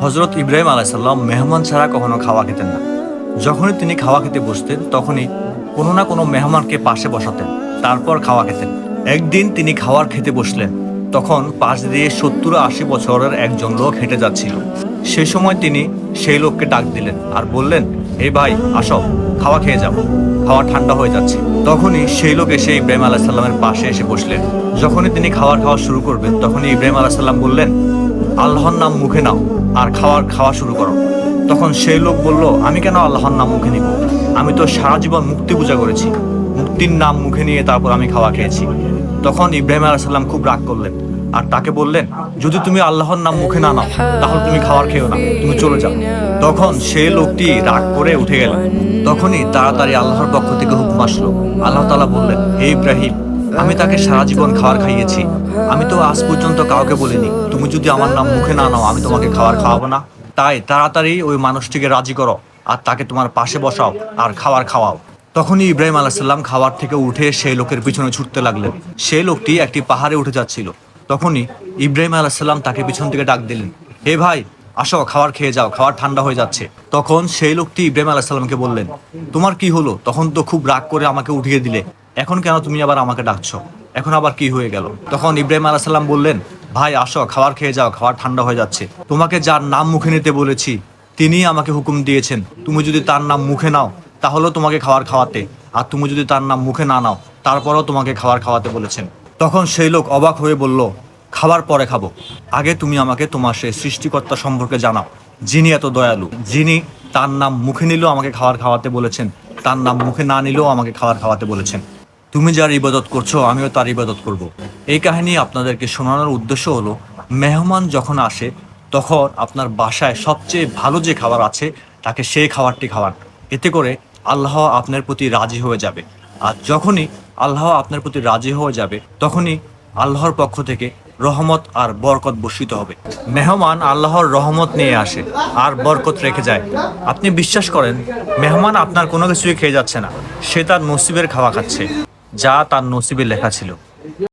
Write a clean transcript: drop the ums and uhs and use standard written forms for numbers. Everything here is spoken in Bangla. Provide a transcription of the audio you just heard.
হযরত ইব্রাহিম আলাইহিস সালাম মেহমান ছাড়া কখনো খাওয়া খেতেন না। যখনই তিনি খাওয়া খেতে বসতেন তখনই কোনো না কোনো মেহমানকে পাশে বসাতেন, তারপর খাওয়া খেতেন। একদিন তিনি খাওয়ার খেতে বসলেন, তখন পাশ দিয়ে 70-80 বছরের একজন লোক হেঁটে যাচ্ছিল। সেই সময় তিনি সেই লোককে ডাক দিলেন আর বললেন, এই ভাই আসো, খাওয়া খেয়ে যাও, খাওয়া ঠান্ডা হয়ে যাচ্ছে। তখনই সেই লোক এসে ইব্রাহিম আলাইহিস সালামের পাশে এসে বসলেন। যখনই তিনি খাওয়া শুরু করবেন তখনই ইব্রাহিম আলাইহিস সালাম বললেন, আল্লাহর নাম মুখে নাও আর খাওয়া শুরু করো। তখন সেই লোক বলল, আমি কেন আল্লাহর নাম মুখে নিব? আমি তো সারা জীবন মুক্তি পূজা করেছি, মুক্তির নাম মুখে নিয়ে তারপর আমি খাওয়া খেয়েছি। তখন ইব্রাহিম আলাইহিস সালাম খুব রাগ করলেন আর তাকে বললেন, যদি তুমি আল্লাহর নাম মুখে না নাও তাহলে তুমি খাবার খেও না, তুমি চলে যাও। তখন সেই লোকটি রাগ করে উঠে গেল। তখনই তাড়াতাড়ি আল্লাহর পক্ষ থেকে হুকুম আসলো। আল্লাহ তাআলা বললেন, হে ইব্রাহিম, আমি তাকে সারা জীবন খাবার খাইয়েছি, আমি তো আজ পর্যন্ত কাউকে বলিনি তুমি যদি আমার নাম মুখে না নাও আমি তোমাকে খাবার খাওয়াবো না। তাই তাড়াতাড়ি ওই মানুষটিকে রাজি করো আর তাকে তোমার পাশে বসাও আর খাবার খাওয়াও। তখনই ইব্রাহিম আলাইহিস সালাম খাবার থেকে উঠে সেই লোকের পিছনে ছুটতে লাগলেন। সেই লোকটি একটি পাহাড়ে উঠে যাচ্ছিল। তখনই ইব্রাহিম আলাইহিস সালাম তাকে পিছন থেকে ডাক দিলেন, হে ভাই আসো, খাবার খেয়ে যাও, খাবার ঠান্ডা হয়ে যাচ্ছে। তখন সেই লোকটি ইব্রাহিম আলাইহিস সালামকে বললেন, তোমার কি হলো? তখন তো খুব রাগ করে আমাকে উঠিয়ে দিলে, এখন কেন তুমি আবার আমাকে ডাকছো? এখন আবার কি হয়ে গেল? তখন ইব্রাহিম আলাইহিস সালাম বললেন, ভাই আসো, খাবার খেয়ে যাও, খাবার ঠান্ডা হয়ে যাচ্ছে। তোমাকে যার নাম মুখে নিতে বলেছি তিনিই আমাকে হুকুম দিয়েছেন, তুমি যদি তার নাম মুখে নাও তাহলেও তোমাকে খাবার খাওয়াতে, আর তুমি যদি তার নাম মুখে না নাও তারপরেও তোমাকে খাবার খাওয়াতে বলেছেন। তখন সেই লোক অবাক হয়ে বলল, খাবার পরে খাবো, আগে তুমি আমাকে তোমার সেই সৃষ্টিকর্তা সম্পর্কে জানাও, যিনি এত দয়ালু, যিনি তার নাম মুখে নিলেও আমাকে খাবার খাওয়াতে বলেছেন, তার নাম মুখে না নিলেও আমাকে খাবার খাওয়াতে বলেছেন। তুমি যার ইবাদত করছো আমিও তার ইবাদত করব। এই কাহিনী আপনাদেরকে শোনানোর উদ্দেশ্য হলো, মেহমান যখন আসে তখন আপনার বাসায় সবচেয়ে ভালো যে খাবার আছে তাকে সেই খাবারটি খাওয়ান। এতে করে আল্লাহ আপনার প্রতি রাজি হয়ে যাবে। আর যখনই আল্লাহ আপনার প্রতি রাজি হয়ে যাবে তখনই আল্লাহর পক্ষ থেকে রহমত আর বরকত বর্ষিত হবে। মেহমান আল্লাহর রহমত নিয়ে আসে আর বরকত রেখে যায়। আপনি বিশ্বাস করেন মেহমান আপনার কোনো কিছুই খেয়ে যাচ্ছে না, সে তার নসিবের খাওয়া খাচ্ছে, যা তার নসিবে লেখা ছিল।